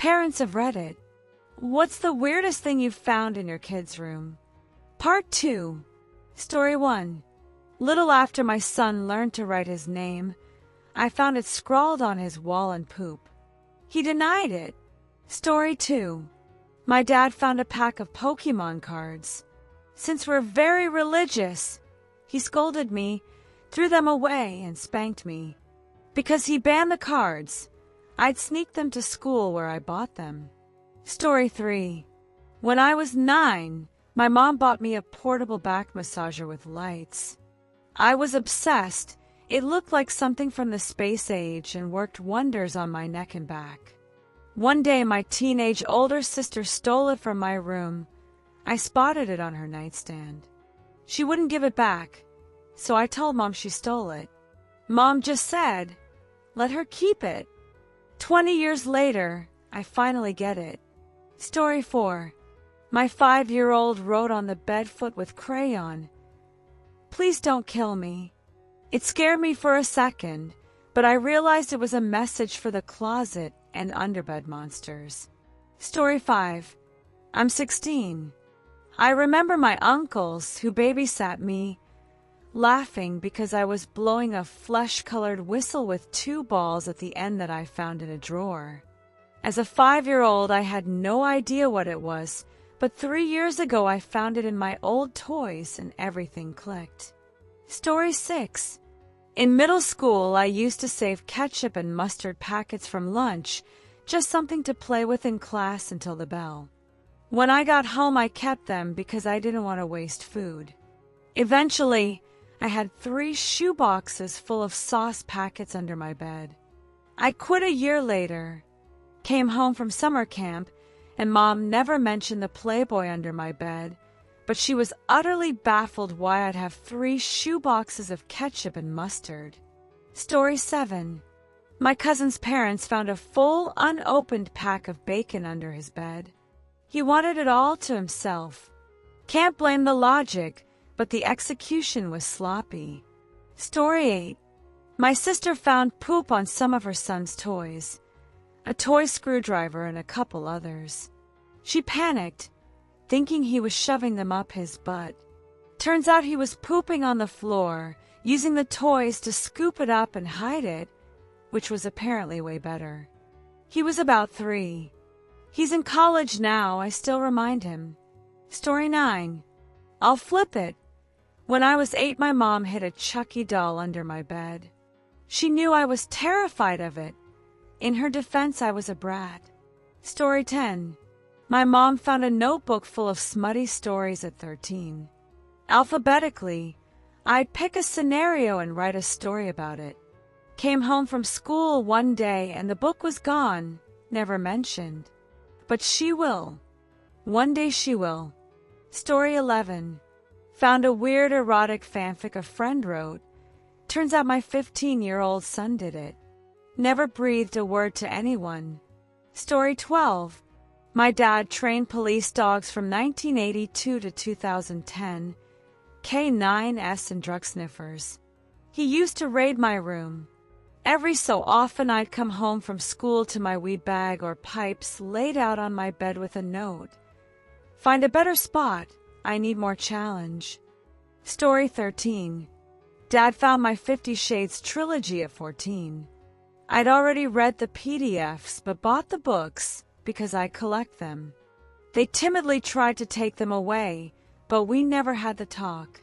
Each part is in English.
Parents have read it. What's the weirdest thing you've found in your kid's room? Part 2. Story 1. Little after my son learned to write his name, I found it scrawled on his wall in poop. He denied it. Story 2. My dad found a pack of Pokemon cards. Since we're very religious, he scolded me, threw them away, and spanked me. Because he banned the cards, I'd sneak them to school where I bought them. Story 3. When I was 9, my mom bought me a portable back massager with lights. I was obsessed. It looked like something from the space age and worked wonders on my neck and back. One day, my teenage older sister stole it from my room. I spotted it on her nightstand. She wouldn't give it back, so I told Mom she stole it. Mom just said, "Let her keep it." 20 years later, I finally get it. Story 4. My 5-year-old wrote on the bed foot with crayon, "Please don't kill me." It scared me for a second, but I realized it was a message for the closet and underbed monsters. Story 5. I'm 16. I remember my uncles, who babysat me, laughing because I was blowing a flesh-colored whistle with 2 balls at the end that I found in a drawer. As a 5-year-old, I had no idea what it was, but 3 years ago I found it in my old toys and everything clicked. Story 6. In middle school, I used to save ketchup and mustard packets from lunch, just something to play with in class until the bell. When I got home, I kept them because I didn't want to waste food. Eventually, I had 3 shoe boxes full of sauce packets under my bed. I quit a year later, came home from summer camp, and Mom never mentioned the Playboy under my bed, but she was utterly baffled why I'd have 3 shoe boxes of ketchup and mustard. Story 7. My cousin's parents found a full, unopened pack of bacon under his bed. He wanted it all to himself. Can't blame the logic, but the execution was sloppy. Story 8. My sister found poop on some of her son's toys, a toy screwdriver and a couple others. She panicked, thinking he was shoving them up his butt. Turns out he was pooping on the floor, using the toys to scoop it up and hide it, which was apparently way better. He was about 3. He's in college now, I still remind him. Story 9. I'll flip it. When I was 8, my mom hid a Chucky doll under my bed. She knew I was terrified of it. In her defense, I was a brat. Story 10. My mom found a notebook full of smutty stories at 13. Alphabetically, I'd pick a scenario and write a story about it. Came home from school one day and the book was gone, never mentioned. But she will. One day she will. Story 11. Found a weird erotic fanfic a friend wrote. Turns out my 15-year-old son did it. Never breathed a word to anyone. Story 12. My dad trained police dogs from 1982 to 2010, K9S and drug sniffers. He used to raid my room. Every so often I'd come home from school to my weed bag or pipes laid out on my bed with a note. Find a better spot. I need more challenge. Story 13. Dad found my 50 Shades trilogy at 14. I'd already read the PDFs but bought the books because I collect them. They timidly tried to take them away, but we never had the talk.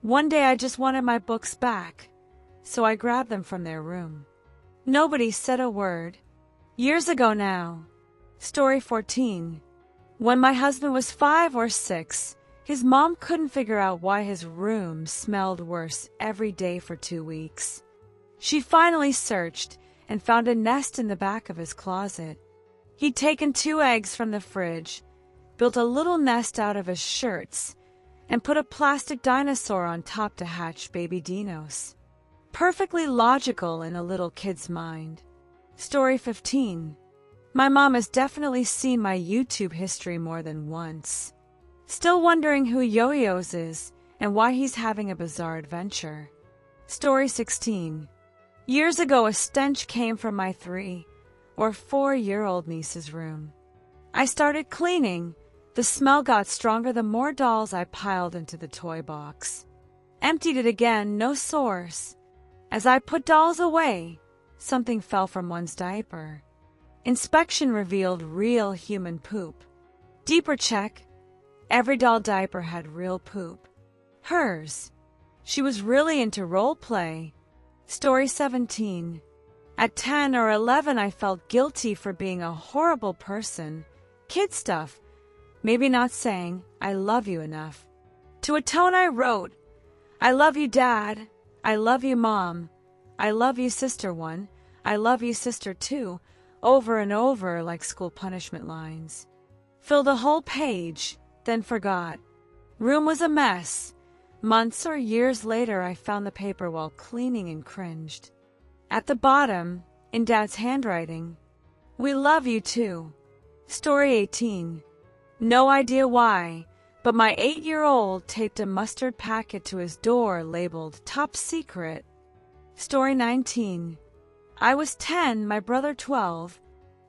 One day I just wanted my books back, so I grabbed them from their room. Nobody said a word. Years ago now. Story 14. When my husband was 5 or 6, his mom couldn't figure out why his room smelled worse every day for 2 weeks. She finally searched and found a nest in the back of his closet. He'd taken 2 eggs from the fridge, built a little nest out of his shirts, and put a plastic dinosaur on top to hatch baby dinos. Perfectly logical in a little kid's mind. Story 15. My mom has definitely seen my YouTube history more than once. Still wondering who Yo-Yo's is and why he's having a bizarre adventure. Story 16. Years ago, a stench came from my 3. or 4-year-old niece's room. I started cleaning. The smell got stronger the more dolls I piled into the toy box. Emptied it again, no source. As I put dolls away, something fell from one's diaper. Inspection revealed real human poop. Deeper check, every doll diaper had real poop. Hers. She was really into role play. Story 17. At 10 or 11, I felt guilty for being a horrible person. Kid stuff. Maybe not saying, I love you enough. To atone, I wrote, I love you, Dad. I love you, Mom. I love you, Sister 1. I love you, Sister 2, over and over like school punishment lines. Filled a whole page, then forgot. Room was a mess. Months or years later, I found the paper while cleaning and cringed. At the bottom, in Dad's handwriting, we love you too. Story 18. No idea why, but my 8-year-old taped a mustard packet to his door labeled Top Secret. Story 19. I was 10, my brother 12.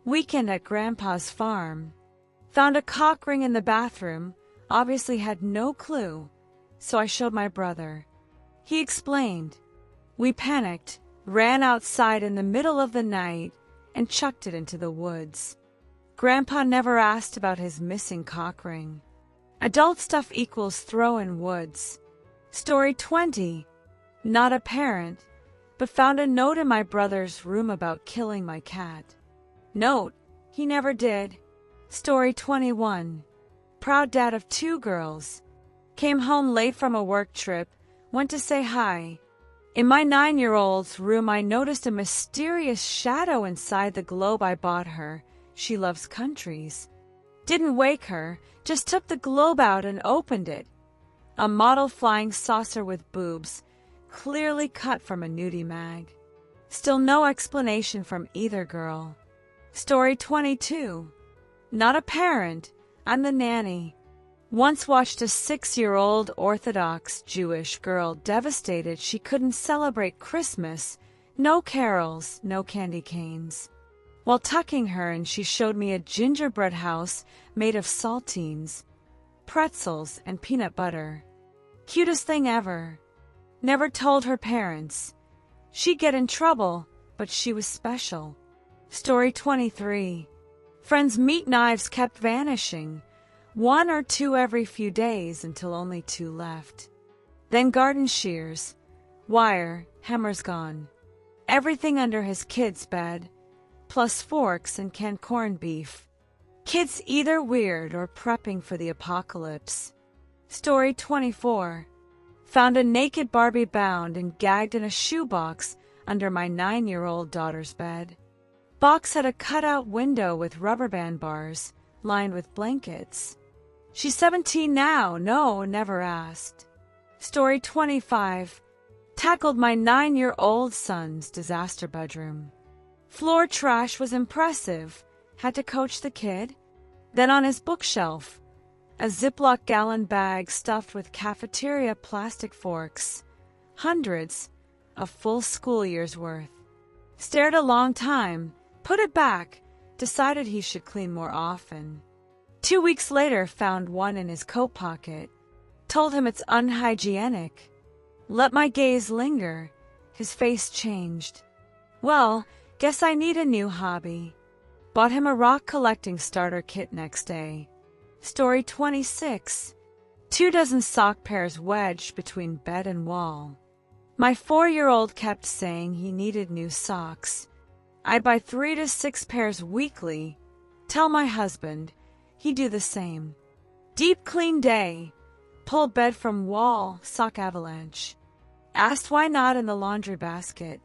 Weekend at Grandpa's farm. Found a cock ring in the bathroom, obviously had no clue, so I showed my brother. He explained. We panicked, ran outside in the middle of the night, and chucked it into the woods. Grandpa never asked about his missing cock ring. Adult stuff equals throw in woods. Story 20. Not a parent, but found a note in my brother's room about killing my cat. Note, he never did. Story 21. Proud dad of 2 girls. Came home late from a work trip, went to say hi. In my 9-year-old's room, I noticed a mysterious shadow inside the globe I bought her. She loves countries. Didn't wake her, just took the globe out and opened it. A model flying saucer with boobs, clearly cut from a nudie mag. Still no explanation from either girl. Story 22. Not a parent, I'm the nanny. Once watched a 6-year-old Orthodox Jewish girl devastated she couldn't celebrate Christmas. No carols, no candy canes. While tucking her in, she showed me a gingerbread house made of saltines, pretzels, and peanut butter. Cutest thing ever. Never told her parents. She'd get in trouble, but she was special. Story 23. Friends' meat knives kept vanishing. 1 or 2 every few days until only 2 left. Then garden shears, wire, hammers gone. Everything under his kid's bed, plus forks and canned corned beef. Kids either weird or prepping for the apocalypse. Story 24. Found a naked Barbie bound and gagged in a shoebox under my 9-year-old daughter's bed. Box had a cutout window with rubber band bars lined with blankets. She's 17 now. No, never asked. Story 25. Tackled my 9-year-old son's disaster bedroom. Floor trash was impressive. Had to coach the kid. Then on his bookshelf, a Ziploc gallon bag stuffed with cafeteria plastic forks. Hundreds, a full school year's worth. Stared a long time, put it back, decided he should clean more often. 2 weeks later, found one in his coat pocket. Told him it's unhygienic. Let my gaze linger. His face changed. Well, guess I need a new hobby. Bought him a rock collecting starter kit next day. Story 26. 2 dozen sock pairs wedged between bed and wall. My 4-year-old kept saying he needed new socks. I'd buy 3 to 6 pairs weekly. Tell my husband. He'd do the same. Deep clean day. Pull bed from wall, sock avalanche. Asked why not in the laundry basket.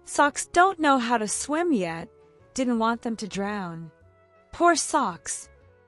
Socks don't know how to swim yet. Didn't want them to drown. Poor socks.